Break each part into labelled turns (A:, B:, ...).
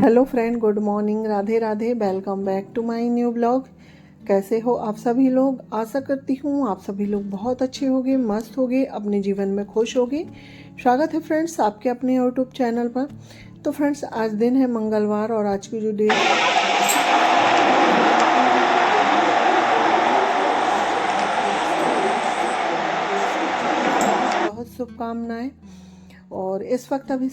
A: Hello friend, good morning, Radhe Radhe. Welcome back to my new blog. कैसे हो आप सभी लोग? आशा करती हूँ आप सभी लोग बहुत अच्छे होंगे, मस्त होंगे, अपने जीवन में खुश होंगे। स्वागत है फ्रेंड्स आपके अपने यूट्यूब चैनल पर। तो फ्रेंड्स, आज दिन है मंगलवार और आज की जो डेट बहुत शुभकामनाएं। और इस वक्त अभी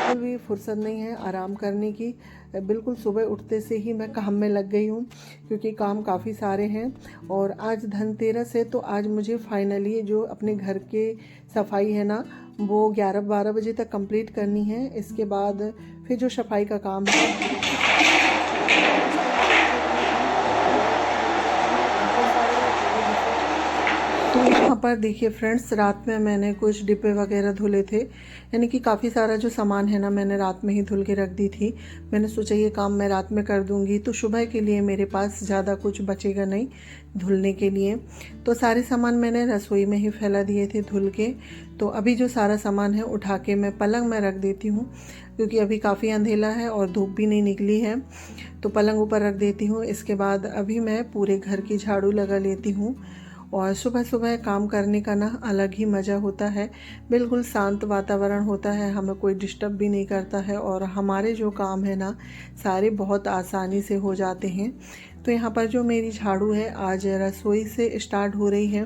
A: बिल्कुल भी फुर्सत नहीं है आराम करने की। बिल्कुल सुबह उठते से ही मैं काम में लग गई हूँ, क्योंकि काम काफ़ी सारे हैं। और आज धनतेरस है, तो आज मुझे फाइनली जो अपने घर के सफाई है ना, वो 11-12 बजे तक कंप्लीट करनी है। इसके बाद फिर जो सफाई का काम है तो यहाँ पर देखिए फ्रेंड्स, रात में मैंने कुछ डिब्बे वगैरह धुले थे, यानी कि काफ़ी सारा जो सामान है ना, मैंने रात में ही धुल के रख दी थी। मैंने सोचा ये काम मैं रात में कर दूंगी, तो सुबह के लिए मेरे पास ज़्यादा कुछ बचेगा नहीं धुलने के लिए। तो सारे सामान मैंने रसोई में ही फैला दिए थे धुल के। तो अभी जो सारा सामान है उठा के मैं पलंग में रख देती हूँ, क्योंकि अभी काफ़ी अंधेला है और धूप भी नहीं निकली है। तो पलंग ऊपर रख देती हूँ। इसके बाद अभी मैं पूरे घर की झाड़ू लगा लेती हूँ। और सुबह सुबह काम करने का ना अलग ही मज़ा होता है। बिल्कुल शांत वातावरण होता है, हमें कोई डिस्टर्ब भी नहीं करता है, और हमारे जो काम है ना सारे बहुत आसानी से हो जाते हैं। तो यहाँ पर जो मेरी झाड़ू है आज रसोई से स्टार्ट हो रही है।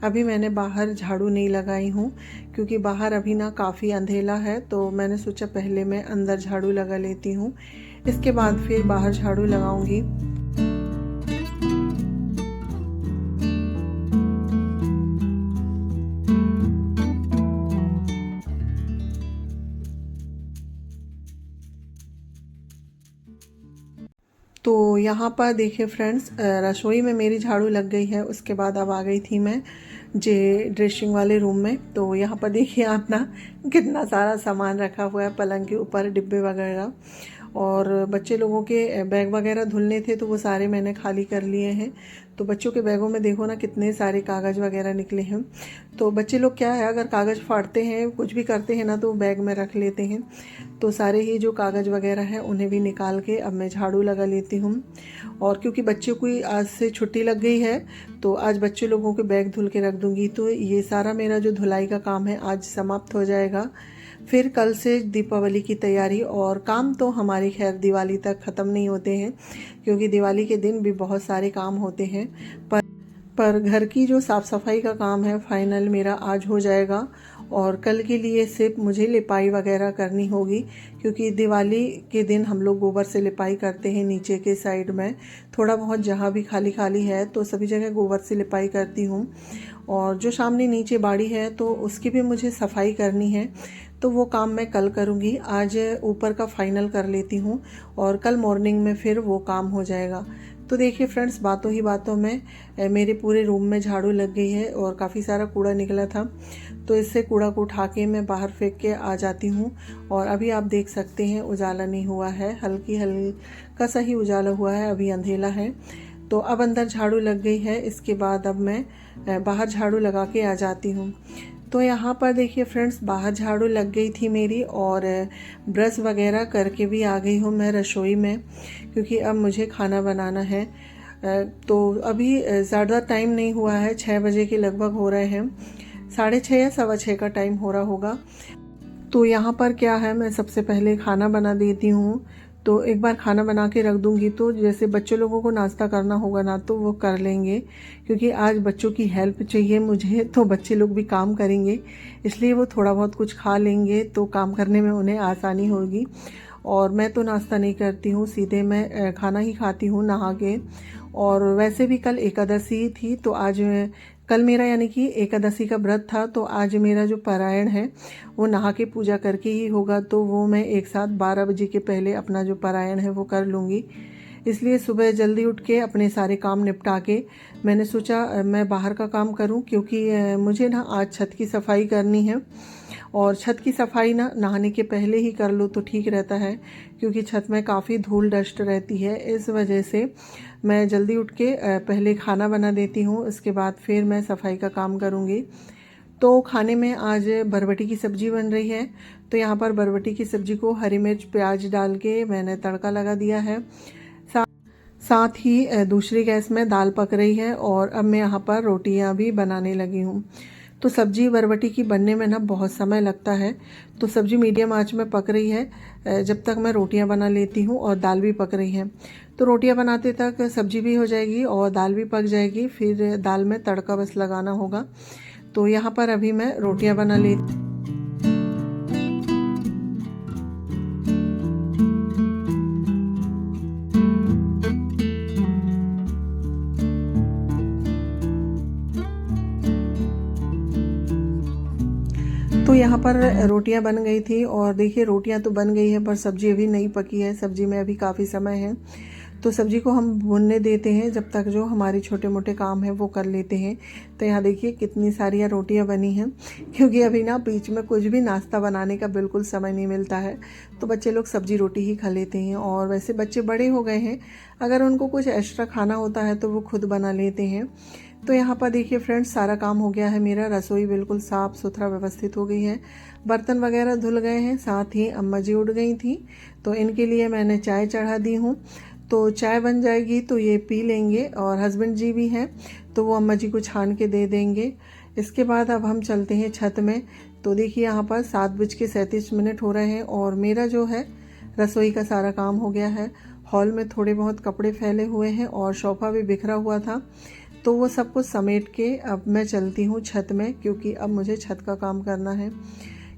A: अभी मैंने बाहर झाड़ू नहीं लगाई हूँ, क्योंकि बाहर अभी ना काफ़ी अंधेला है। तो मैंने सोचा पहले मैं अंदर झाड़ू लगा लेती हूँ, इसके बाद फिर बाहर झाड़ू लगाऊंगी। तो यहाँ पर देखिए फ्रेंड्स, रसोई में मेरी झाड़ू लग गई है। उसके बाद अब आ गई थी मैं ड्रेसिंग वाले रूम में। तो यहाँ पर देखिए आप ना, कितना सारा सामान रखा हुआ है पलंग के ऊपर, डिब्बे वगैरह। और बच्चे लोगों के बैग वगैरह धुलने थे, तो वो सारे मैंने खाली कर लिए हैं। तो बच्चों के बैगों में देखो ना कितने सारे कागज़ वगैरह निकले हैं। तो बच्चे लोग क्या है, अगर कागज़ फाड़ते हैं, कुछ भी करते हैं ना, तो बैग में रख लेते हैं। तो सारे ही जो कागज़ वगैरह हैं उन्हें भी निकाल के अब मैं झाड़ू लगा लेती हूँ। और क्योंकि बच्चों की आज से छुट्टी लग गई है, तो आज बच्चे लोगों के बैग धुल के रख दूँगी। तो ये सारा मेरा जो धुलाई का काम है आज समाप्त हो जाएगा। फिर कल से दीपावली की तैयारी, और काम तो हमारी खैर दिवाली तक ख़त्म नहीं होते हैं, क्योंकि दिवाली के दिन भी बहुत सारे काम होते हैं। पर घर की जो साफ़ सफाई का काम है फाइनल मेरा आज हो जाएगा। और कल के लिए सिर्फ मुझे लिपाई वगैरह करनी होगी, क्योंकि दिवाली के दिन हम लोग गोबर से लिपाई करते हैं। नीचे के साइड में थोड़ा बहुत जहाँ भी खाली खाली है, तो सभी जगह गोबर से लिपाई करती हूँ। और जो सामने नीचे बाड़ी है, तो उसकी भी मुझे सफाई करनी है। तो वो काम मैं कल करूँगी, आज ऊपर का फाइनल कर लेती हूँ और कल मॉर्निंग में फिर वो काम हो जाएगा। तो देखिए फ्रेंड्स, बातों ही बातों में मेरे पूरे रूम में झाड़ू लग गई है और काफ़ी सारा कूड़ा निकला था। तो इससे कूड़ा को उठा के मैं बाहर फेंक के आ जाती हूँ। और अभी आप देख सकते हैं उजाला नहीं हुआ है, हल्का सा ही उजाला हुआ है, अभी अंधेला है। तो अब अंदर झाड़ू लग गई है। इसके बाद अब मैं बाहर झाड़ू लगा के आ जाती हूँ। तो यहाँ पर देखिए फ्रेंड्स, बाहर झाड़ू लग गई थी मेरी, और ब्रश वगैरह करके भी आ गई हूँ मैं रसोई में, क्योंकि अब मुझे खाना बनाना है। तो अभी ज़्यादा टाइम नहीं हुआ है, 6 बजे के लगभग हो रहे हैं, 6:30 या 6:15 का टाइम हो रहा होगा। तो यहाँ पर क्या है, मैं सबसे पहले खाना बना देती हूँ। तो एक बार खाना बना के रख दूँगी, तो जैसे बच्चे लोगों को नाश्ता करना होगा ना, तो वो कर लेंगे, क्योंकि आज बच्चों की हेल्प चाहिए मुझे, तो बच्चे लोग भी काम करेंगे, इसलिए वो थोड़ा बहुत कुछ खा लेंगे, तो काम करने में उन्हें आसानी होगी। और मैं तो नाश्ता नहीं करती हूँ, सीधे मैं खाना ही खाती हूँ नहा के। और वैसे भी कल एकादशी थी, तो आज कल मेरा यानी कि एकादशी का व्रत था, तो आज मेरा जो पारायण है वो नहा के पूजा करके ही होगा। तो वो मैं एक साथ 12 बजे के पहले अपना जो पारायण है वो कर लूँगी। इसलिए सुबह जल्दी उठ के अपने सारे काम निपटा के मैंने सोचा मैं बाहर का काम करूं, क्योंकि मुझे ना आज छत की सफाई करनी है। और छत की सफाई ना नहाने के पहले ही कर लो तो ठीक रहता है, क्योंकि छत में काफ़ी धूल डस्ट रहती है। इस वजह से मैं जल्दी उठ के पहले खाना बना देती हूँ, इसके बाद फिर मैं सफाई का काम करूँगी। तो खाने में आज बरबटी की सब्ज़ी बन रही है। तो यहाँ पर बरबटी की सब्ज़ी को हरी मिर्च प्याज डाल के मैंने तड़का लगा दिया है। साथ ही दूसरी गैस में दाल पक रही है और अब मैं यहाँ पर रोटियाँ भी बनाने लगी हूँ। तो सब्जी बरबटी की बनने में ना बहुत समय लगता है। तो सब्जी मीडियम आंच में पक रही है जब तक मैं रोटियां बना लेती हूँ, और दाल भी पक रही है। तो रोटियां बनाते तक सब्जी भी हो जाएगी और दाल भी पक जाएगी, फिर दाल में तड़का बस लगाना होगा। तो यहाँ पर अभी मैं रोटियां बना लेती। तो यहाँ पर रोटियां बन गई थी, और देखिए रोटियां तो बन गई है पर सब्जी अभी नहीं पकी है। सब्जी में अभी काफ़ी समय है, तो सब्जी को हम भूनने देते हैं जब तक जो हमारे छोटे मोटे काम हैं वो कर लेते हैं। तो यहाँ देखिए कितनी सारी रोटियां बनी हैं, क्योंकि अभी ना बीच में कुछ भी नाश्ता बनाने का बिल्कुल समय नहीं मिलता है। तो बच्चे लोग सब्जी रोटी ही खा लेते हैं, और वैसे बच्चे बड़े हो गए हैं, अगर उनको कुछ एक्स्ट्रा खाना होता है तो वो खुद बना लेते हैं। तो यहाँ पर देखिए फ्रेंड्स, सारा काम हो गया है मेरा। रसोई बिल्कुल साफ़ सुथरा व्यवस्थित हो गई है, बर्तन वगैरह धुल गए हैं। साथ ही अम्मा जी उठ गई थी, तो इनके लिए मैंने चाय चढ़ा दी हूँ। तो चाय बन जाएगी तो ये पी लेंगे, और हस्बैंड जी भी हैं तो वो अम्मा जी को छान के दे देंगे। इसके बाद अब हम चलते हैं छत में। तो देखिए यहाँ पर 7:37 हो रहे हैं, और मेरा जो है रसोई का सारा काम हो गया है। हॉल में थोड़े बहुत कपड़े फैले हुए हैं और सोफ़ा भी बिखरा हुआ था, तो वो सब कुछ समेट के अब मैं चलती हूँ छत में, क्योंकि अब मुझे छत का काम करना है।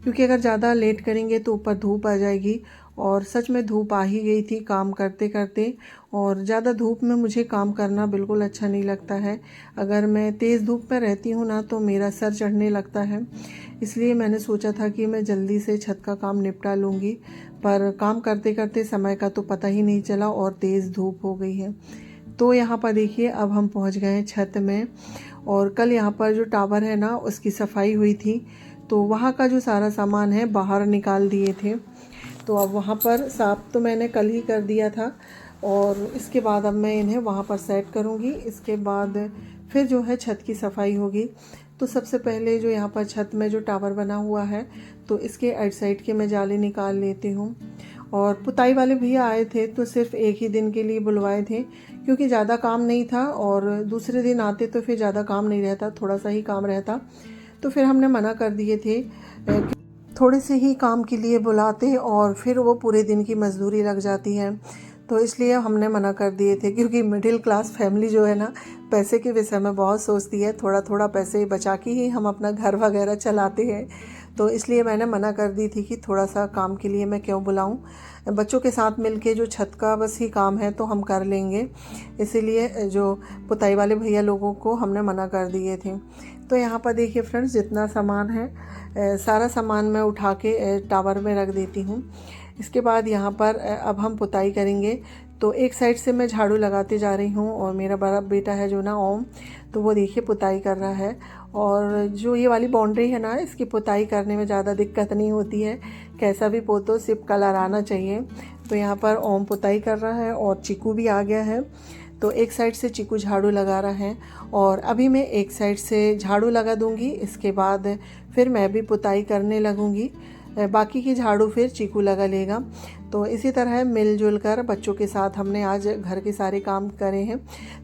A: क्योंकि अगर ज़्यादा लेट करेंगे तो ऊपर धूप आ जाएगी, और सच में धूप आ ही गई थी काम करते करते। और ज़्यादा धूप में मुझे काम करना बिल्कुल अच्छा नहीं लगता है। अगर मैं तेज़ धूप में रहती हूँ ना तो मेरा सर चढ़ने लगता है। इसलिए मैंने सोचा था कि मैं जल्दी से छत का काम निपटा लूँगी, पर काम करते करते समय का तो पता ही नहीं चला और तेज़ धूप हो गई है। तो यहाँ पर देखिए अब हम पहुँच गए हैं छत में, और कल यहाँ पर जो टावर है ना उसकी सफाई हुई थी, तो वहाँ का जो सारा सामान है बाहर निकाल दिए थे। तो अब वहाँ पर साफ तो मैंने कल ही कर दिया था, और इसके बाद अब मैं इन्हें वहाँ पर सेट करूँगी। इसके बाद फिर जो है छत की सफाई होगी। तो सबसे पहले जो यहाँ पर छत में जो टावर बना हुआ है, तो इसके आइट साइड के मैं जाले निकाल लेती हूँ। और पुताई वाले भैया आए थे तो सिर्फ एक ही दिन के लिए बुलवाए थे, क्योंकि ज़्यादा काम नहीं था, और दूसरे दिन आते तो फिर ज़्यादा काम नहीं रहता, थोड़ा सा ही काम रहता। तो फिर हमने मना कर दिए थे, थोड़े से ही काम के लिए बुलाते और फिर वो पूरे दिन की मजदूरी लग जाती है। तो इसलिए हमने मना कर दिए थे, क्योंकि मिडिल क्लास फैमिली जो है ना पैसे के विषय में बहुत सोचती है। थोड़ा थोड़ा पैसे बचा के ही हम अपना घर वगैरह चलाते हैं। तो इसलिए मैंने मना कर दी थी कि थोड़ा सा काम के लिए मैं क्यों बुलाऊं। बच्चों के साथ मिलके जो छत का बस ही काम है तो हम कर लेंगे, इसीलिए जो पुताई वाले भैया लोगों को हमने मना कर दिए थे। तो यहाँ पर देखिए फ्रेंड्स, जितना सामान है सारा सामान मैं उठा के टावर में रख देती हूँ। इसके बाद यहाँ पर अब हम पुताई करेंगे। तो एक साइड से मैं झाड़ू लगाते जा रही हूँ, और मेरा बड़ा बेटा है जो ना ओम, तो वो देखिए पुताई कर रहा है। और जो ये वाली बाउंड्री है ना, इसकी पुताई करने में ज़्यादा दिक्कत नहीं होती है, कैसा भी पोतो सिर्फ कलर आना चाहिए। तो यहाँ पर ओम पुताई कर रहा है, और चीकू भी आ गया है। तो एक साइड से चीकू झाड़ू लगा रहा है, और अभी मैं एक साइड से झाड़ू लगा दूंगी। इसके बाद फिर मैं भी पुताई करने लगूंगी, बाकी की झाड़ू फिर चीकू लगा लेगा। तो इसी तरह मिलजुल कर बच्चों के साथ हमने आज घर के सारे काम करे हैं।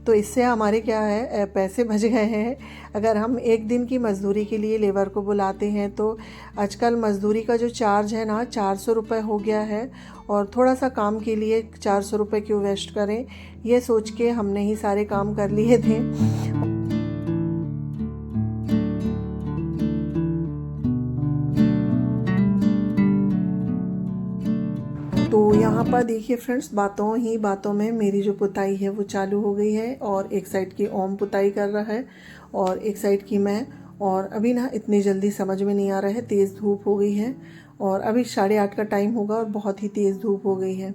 A: तो इससे हमारे क्या है, पैसे बच गए हैं। अगर हम एक दिन की मजदूरी के लिए लेबर को बुलाते हैं तो आजकल मजदूरी का जो चार्ज है ना 400 रुपये हो गया है, और थोड़ा सा काम के लिए 400 रुपये क्यों वेस्ट करें, ये सोच के हमने ही सारे काम कर लिए थे। तो यहाँ पर देखिए फ्रेंड्स, बातों ही बातों में मेरी जो पुताई है वो चालू हो गई है, और एक साइड की ओम पुताई कर रहा है और एक साइड की मैं। और अभी ना इतनी जल्दी समझ में नहीं आ रहा है, तेज़ धूप हो गई है, और अभी 8:30 का टाइम होगा और बहुत ही तेज़ धूप हो गई है।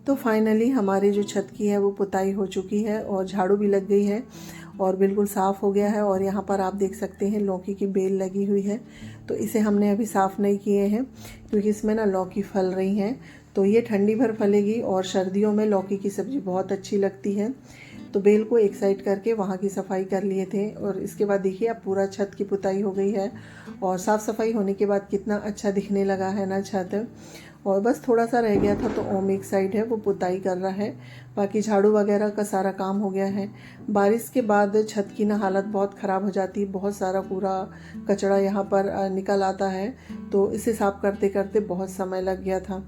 A: तो फाइनली हमारी जो छत की है वो पुताई हो चुकी है, और झाड़ू भी लग गई है। और बिल्कुल साफ़ हो गया है। और यहाँ पर आप देख सकते हैं लौकी की बेल लगी हुई है, तो इसे हमने अभी साफ़ नहीं किए हैं क्योंकि इसमें ना लौकी फल रही हैं। तो ये ठंडी भर फलेगी और सर्दियों में लौकी की सब्ज़ी बहुत अच्छी लगती है। तो बेल को एक साइड करके वहाँ की सफाई कर लिए थे। और इसके बाद देखिए अब पूरा छत की पुताई हो गई है और साफ़ सफाई होने के बाद कितना अच्छा दिखने लगा है ना छत। और बस थोड़ा सा रह गया था तो ओम एक साइड है वो पुताई कर रहा है, बाकी झाड़ू वगैरह का सारा काम हो गया है। बारिश के बाद छत की ना हालत बहुत ख़राब हो जाती है, बहुत सारा पूरा कचरा यहाँ पर निकल आता है, तो इसे साफ़ करते करते बहुत समय लग गया था।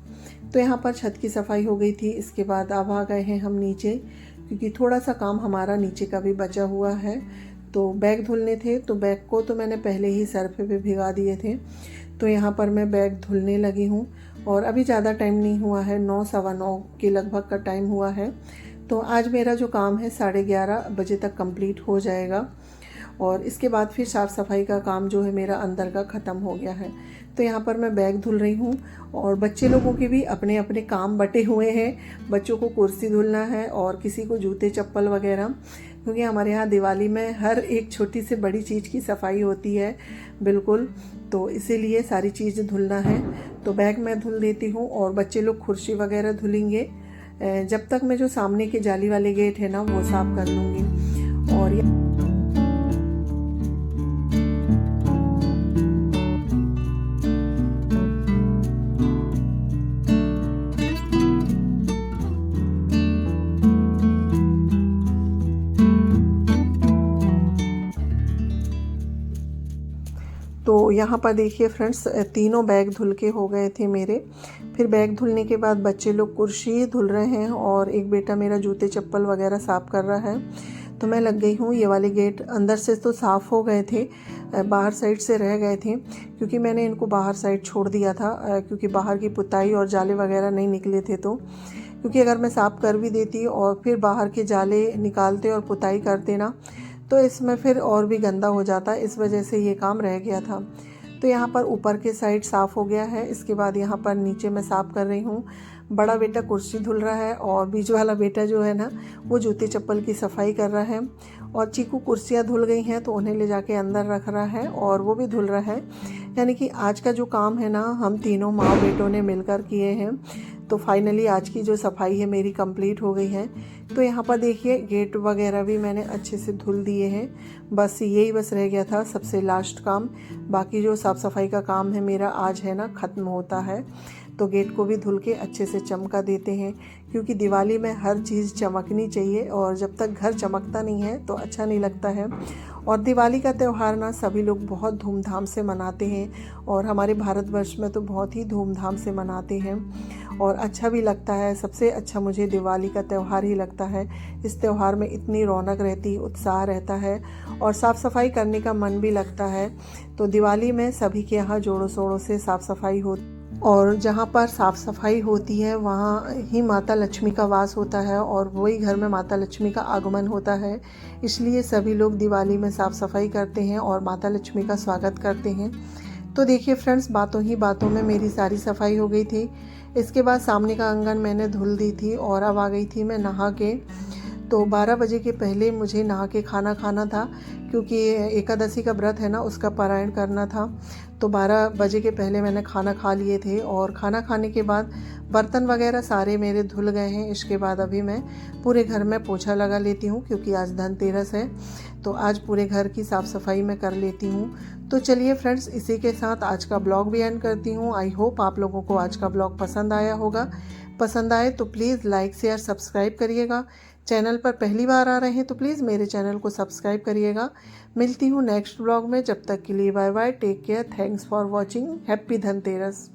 A: तो यहाँ पर छत की सफाई हो गई थी। इसके बाद अब आ गए हैं हम नीचे, क्योंकि थोड़ा सा काम हमारा नीचे का भी बचा हुआ है। तो बैग धुलने थे, तो बैग को तो मैंने पहले ही सर्फ पे भिगा दिए थे। तो यहाँ पर मैं बैग धुलने लगी हूँ और अभी ज़्यादा टाइम नहीं हुआ है, 9 सवा 9 के लगभग का टाइम हुआ है। तो आज मेरा जो काम है 11:30 बजे तक कंप्लीट हो जाएगा और इसके बाद फिर साफ़ सफाई का काम जो है मेरा अंदर का ख़त्म हो गया है। तो यहाँ पर मैं बैग धुल रही हूँ और बच्चे लोगों के भी अपने अपने काम बटे हुए हैं। बच्चों को कुर्सी धुलना है और किसी को जूते चप्पल वगैरह, क्योंकि हमारे यहाँ दिवाली में हर एक छोटी से बड़ी चीज़ की सफाई होती है बिल्कुल, तो इसीलिए सारी चीज़ धुलना है। तो बैग मैं धुल देती हूँ और बच्चे लोग कुर्सी वगैरह धुलेंगे जब तक मैं जो सामने के जाली वाले गेट है ना वो साफ़ कर लूँगी। और तो यहाँ पर देखिए फ्रेंड्स, तीनों बैग धुल के हो गए थे मेरे। फिर बैग धुलने के बाद बच्चे लोग कुर्सी धुल रहे हैं और एक बेटा मेरा जूते चप्पल वगैरह साफ़ कर रहा है। तो मैं लग गई हूँ। ये वाले गेट अंदर से तो साफ़ हो गए थे, बाहर साइड से रह गए थे क्योंकि मैंने इनको बाहर साइड छोड़ दिया था, क्योंकि बाहर की पुताई और जाले वगैरह नहीं निकले थे। तो क्योंकि अगर मैं साफ़ कर भी देती और फिर बाहर के जाले निकालते और पुताई करते ना, तो इसमें फिर और भी गंदा हो जाता, इस वजह से ये काम रह गया था। तो यहाँ पर ऊपर के साइड साफ़ हो गया है। इसके बाद यहाँ पर नीचे मैं साफ़ कर रही हूँ। बड़ा बेटा कुर्सी धुल रहा है और बीच वाला बेटा जो है ना वो जूते चप्पल की सफाई कर रहा है। और चीकू कुर्सियाँ धुल गई हैं तो उन्हें ले जाके अंदर रख रहा है और वो भी धुल रहा है। यानी कि आज का जो काम है ना हम तीनों माँ बेटों ने मिलकर किए हैं। तो फाइनली आज की जो सफाई है मेरी कंप्लीट हो गई है। तो यहाँ पर देखिए गेट वगैरह भी मैंने अच्छे से धुल दिए हैं। बस यही रह गया था सबसे लास्ट काम। बाकी जो साफ़ सफाई का काम है मेरा आज है ना ख़त्म होता है। तो गेट को भी धुल के अच्छे से चमका देते हैं, क्योंकि दिवाली में हर चीज़ चमकनी चाहिए और जब तक घर चमकता नहीं है तो अच्छा नहीं लगता है। और दिवाली का त्यौहार ना सभी लोग बहुत धूमधाम से मनाते हैं और हमारे भारतवर्ष में तो बहुत ही धूमधाम से मनाते हैं और अच्छा भी लगता है। सबसे अच्छा मुझे दिवाली का त्यौहार ही लगता है। इस त्यौहार में इतनी रौनक रहती, उत्साह रहता है और साफ़ सफाई करने का मन भी लगता है। तो दिवाली में सभी के यहाँ जोड़ों शोरों से साफ़ सफाई होती और जहाँ पर साफ़ सफाई होती है वहाँ ही माता लक्ष्मी का वास होता है और वही घर में माता लक्ष्मी का आगमन होता है। इसलिए सभी लोग दिवाली में साफ़ सफाई करते हैं और माता लक्ष्मी का स्वागत करते हैं। तो देखिए फ्रेंड्स, बातों ही बातों में मेरी सारी सफाई हो गई थी। इसके बाद सामने का आंगन मैंने धुल दी थी और अब आ गई थी मैं नहा के। तो 12 बजे के पहले मुझे नहा के खाना खाना था, क्योंकि एकादशी का व्रत है ना उसका पारायण करना था। तो 12 बजे के पहले मैंने खाना खा लिए थे और खाना खाने के बाद बर्तन वगैरह सारे मेरे धुल गए हैं। इसके बाद अभी मैं पूरे घर में पोछा लगा लेती हूँ, क्योंकि आज धनतेरस है तो आज पूरे घर की साफ़ सफाई मैं कर लेती हूँ। तो चलिए फ्रेंड्स, इसी के साथ आज का ब्लॉग भी एंड करती हूँ। आई होप आप लोगों को आज का ब्लॉग पसंद आया होगा। पसंद आए तो प्लीज़ लाइक शेयर सब्सक्राइब करिएगा। चैनल पर पहली बार आ रहे हैं तो प्लीज़ मेरे चैनल को सब्सक्राइब करिएगा। मिलती हूँ नेक्स्ट ब्लॉग में, जब तक के लिए bye bye, take care, thanks for watching, happy Dhanteras.